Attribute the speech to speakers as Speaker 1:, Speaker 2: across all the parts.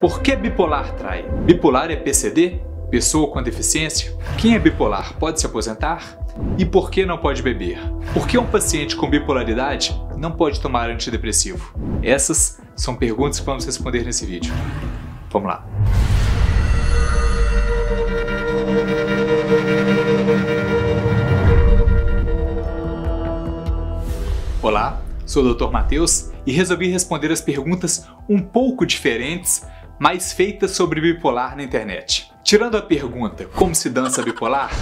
Speaker 1: Por que bipolar trai? Bipolar é PCD? Pessoa com deficiência? Quem é bipolar pode se aposentar? E por que não pode beber? Por que um paciente com bipolaridade não pode tomar antidepressivo? Essas são perguntas que vamos responder nesse vídeo. Vamos lá! Olá, sou o Dr. Matheus e resolvi responder as perguntas um pouco diferentes, mas feitas sobre bipolar na internet. Tirando a pergunta como se dança bipolar,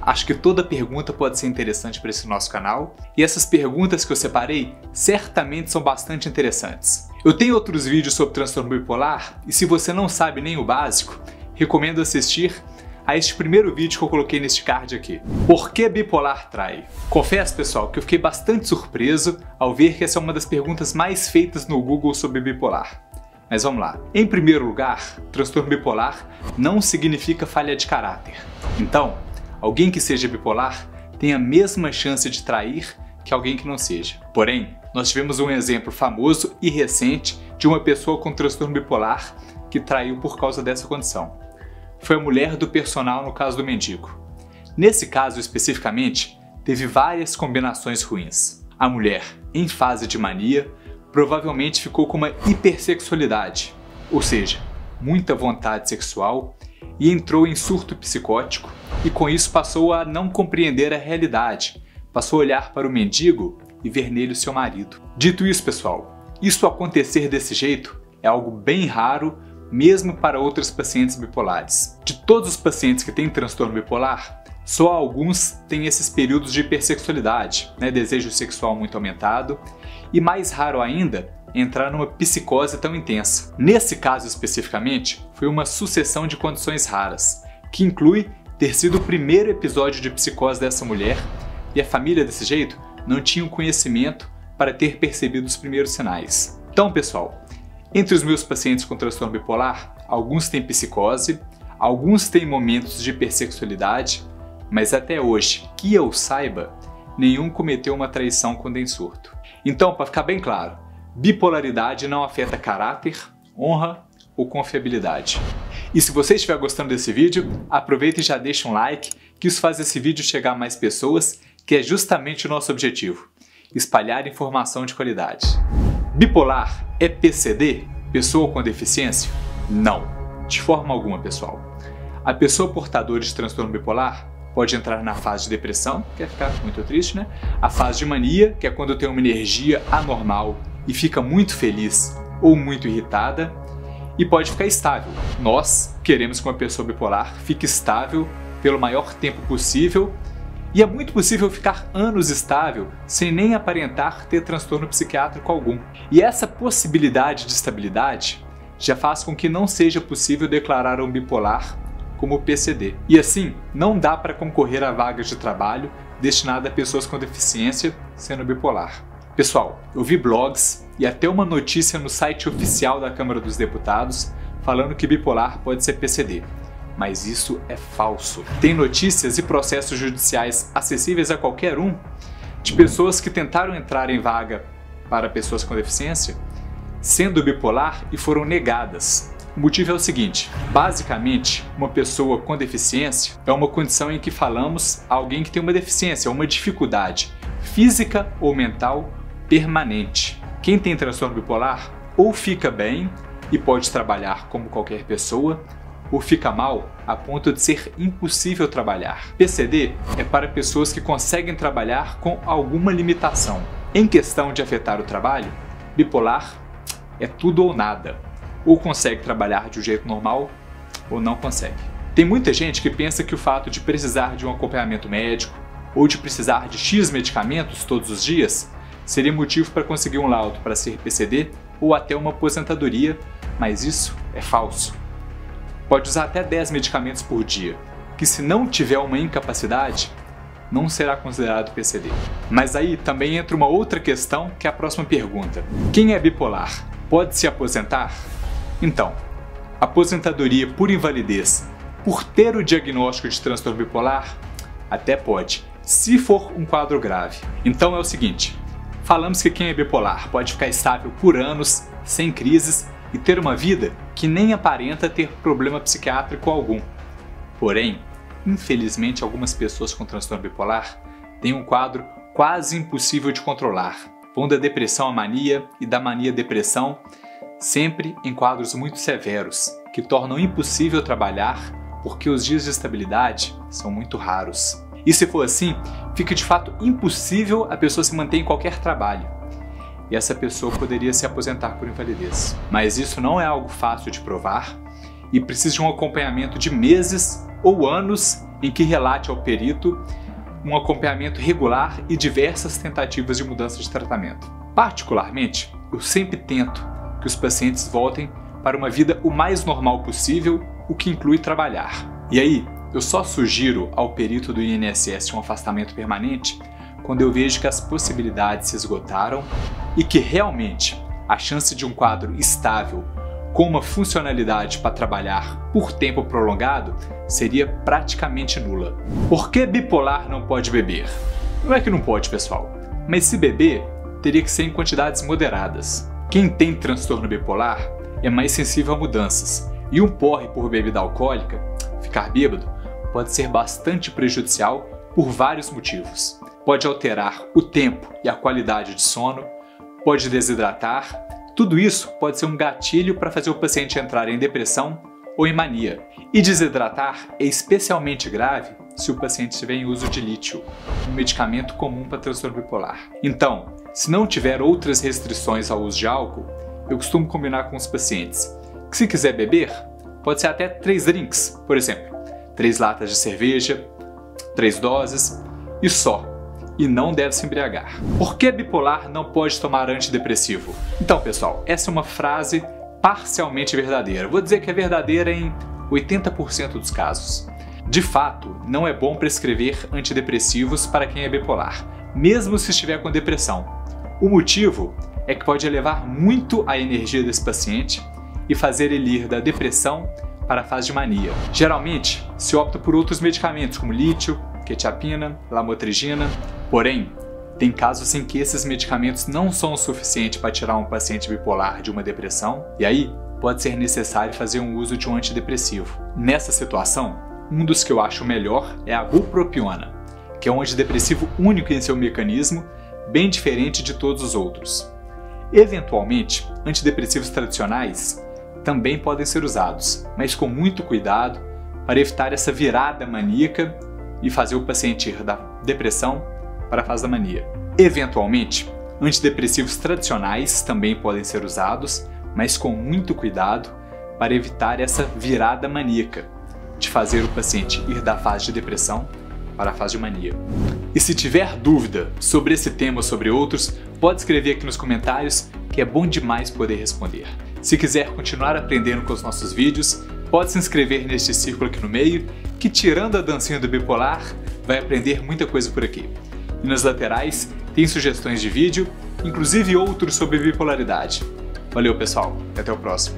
Speaker 1: acho que toda pergunta pode ser interessante para esse nosso canal, e essas perguntas que eu separei certamente são bastante interessantes. Eu tenho outros vídeos sobre transtorno bipolar, e se você não sabe nem o básico, recomendo assistir a este primeiro vídeo que eu coloquei neste card aqui. Por que bipolar trai? Confesso, pessoal, que eu fiquei bastante surpreso ao ver que essa é uma das perguntas mais feitas no Google sobre bipolar. Mas vamos lá. Em primeiro lugar, transtorno bipolar não significa falha de caráter. Então, alguém que seja bipolar tem a mesma chance de trair que alguém que não seja. Porém, nós tivemos um exemplo famoso e recente de uma pessoa com transtorno bipolar que traiu por causa dessa condição. Foi a mulher do personal no caso do mendigo. Nesse caso especificamente, teve várias combinações ruins. A mulher, em fase de mania, provavelmente ficou com uma hipersexualidade, ou seja, muita vontade sexual, e entrou em surto psicótico e com isso passou a não compreender a realidade, passou a olhar para o mendigo e ver nele seu marido. Dito isso, pessoal, isso acontecer desse jeito é algo bem raro, mesmo para outros pacientes bipolares. De todos os pacientes que têm transtorno bipolar, só alguns têm esses períodos de hipersexualidade, desejo sexual muito aumentado, e mais raro ainda, entrar numa psicose tão intensa. Nesse caso especificamente, foi uma sucessão de condições raras, que inclui ter sido o primeiro episódio de psicose dessa mulher, e a família desse jeito não tinha o conhecimento para ter percebido os primeiros sinais. Então, pessoal, entre os meus pacientes com transtorno bipolar, alguns têm psicose, alguns têm momentos de hipersexualidade, mas até hoje, que eu saiba, nenhum cometeu uma traição quando em surto. Então, para ficar bem claro, bipolaridade não afeta caráter, honra ou confiabilidade. E se você estiver gostando desse vídeo, aproveita e já deixa um like, que isso faz esse vídeo chegar a mais pessoas, que é justamente o nosso objetivo, espalhar informação de qualidade. Bipolar é PCD? Pessoa com deficiência? Não, de forma alguma, pessoal. A pessoa portadora de transtorno bipolar pode entrar na fase de depressão, que é ficar muito triste, A fase de mania, que é quando tem uma energia anormal e fica muito feliz ou muito irritada, e pode ficar estável. Nós queremos que uma pessoa bipolar fique estável pelo maior tempo possível, e é muito possível ficar anos estável sem nem aparentar ter transtorno psiquiátrico algum. E essa possibilidade de estabilidade já faz com que não seja possível declarar um bipolar como PCD. E assim, não dá para concorrer a vagas de trabalho destinadas a pessoas com deficiência sendo bipolar. Pessoal, eu vi blogs e até uma notícia no site oficial da Câmara dos Deputados falando que bipolar pode ser PCD. Mas isso é falso. Tem notícias e processos judiciais acessíveis a qualquer um de pessoas que tentaram entrar em vaga para pessoas com deficiência sendo bipolar e foram negadas. O motivo é o seguinte: basicamente, uma pessoa com deficiência é uma condição em que falamos a alguém que tem uma deficiência, uma dificuldade física ou mental permanente. Quem tem transtorno bipolar ou fica bem e pode trabalhar como qualquer pessoa, ou fica mal a ponto de ser impossível trabalhar. PCD é para pessoas que conseguem trabalhar com alguma limitação. Em questão de afetar o trabalho, bipolar é tudo ou nada. Ou consegue trabalhar de um jeito normal, ou não consegue. Tem muita gente que pensa que o fato de precisar de um acompanhamento médico ou de precisar de X medicamentos todos os dias seria motivo para conseguir um laudo para ser PCD ou até uma aposentadoria, mas isso é falso. Pode usar até 10 medicamentos por dia, que se não tiver uma incapacidade, não será considerado PCD. Mas aí também entra uma outra questão, que é a próxima pergunta. Quem é bipolar pode se aposentar? Então, aposentadoria por invalidez por ter o diagnóstico de transtorno bipolar? Até pode, se for um quadro grave. Então é o seguinte, falamos que quem é bipolar pode ficar estável por anos, sem crises, e ter uma vida que nem aparenta ter problema psiquiátrico algum. Porém, infelizmente, algumas pessoas com transtorno bipolar têm um quadro quase impossível de controlar. Vão da depressão à mania e da mania à depressão, sempre em quadros muito severos, que tornam impossível trabalhar porque os dias de estabilidade são muito raros. E se for assim, fica de fato impossível a pessoa se manter em qualquer trabalho. E essa pessoa poderia se aposentar por invalidez. Mas isso não é algo fácil de provar e precisa de um acompanhamento de meses ou anos em que relate ao perito um acompanhamento regular e diversas tentativas de mudança de tratamento. Particularmente, eu sempre tento que os pacientes voltem para uma vida o mais normal possível, o que inclui trabalhar. E aí, eu só sugiro ao perito do INSS um afastamento permanente quando eu vejo que as possibilidades se esgotaram e que realmente a chance de um quadro estável com uma funcionalidade para trabalhar por tempo prolongado seria praticamente nula. Por que bipolar não pode beber? Não é que não pode, pessoal, mas se beber, teria que ser em quantidades moderadas. Quem tem transtorno bipolar é mais sensível a mudanças, e um porre por bebida alcoólica, ficar bêbado, pode ser bastante prejudicial por vários motivos. Pode alterar o tempo e a qualidade de sono, pode desidratar. Tudo isso pode ser um gatilho para fazer o paciente entrar em depressão ou em mania. E desidratar é especialmente grave se o paciente estiver em uso de lítio, um medicamento comum para transtorno bipolar. Então, se não tiver outras restrições ao uso de álcool, eu costumo combinar com os pacientes que, se quiser beber, pode ser até 3 drinks, por exemplo, 3 latas de cerveja, 3 doses e só. E não deve se embriagar. Por que bipolar não pode tomar antidepressivo? Então, pessoal, essa é uma frase parcialmente verdadeira. Vou dizer que é verdadeira em 80% dos casos. De fato, não é bom prescrever antidepressivos para quem é bipolar, mesmo se estiver com depressão. O motivo é que pode elevar muito a energia desse paciente e fazer ele ir da depressão para a fase de mania. Geralmente, se opta por outros medicamentos como lítio, quetiapina, lamotrigina. Porém, tem casos em que esses medicamentos não são o suficiente para tirar um paciente bipolar de uma depressão, e aí pode ser necessário fazer um uso de um antidepressivo. Nessa situação, um dos que eu acho melhor é a bupropiona, que é um antidepressivo único em seu mecanismo, bem diferente de todos os outros. Eventualmente, antidepressivos tradicionais também podem ser usados, mas com muito cuidado para evitar essa virada maníaca e fazer o paciente ir da depressão para a fase da mania. Eventualmente, antidepressivos tradicionais também podem ser usados, mas com muito cuidado para evitar essa virada maníaca, de fazer o paciente ir da fase de depressão para a fase de mania. E se tiver dúvida sobre esse tema ou sobre outros, pode escrever aqui nos comentários, que é bom demais poder responder. Se quiser continuar aprendendo com os nossos vídeos, pode se inscrever neste círculo aqui no meio, que tirando a dancinha do bipolar, vai aprender muita coisa por aqui. E nas laterais tem sugestões de vídeo, inclusive outros sobre bipolaridade. Valeu, pessoal, e até o próximo.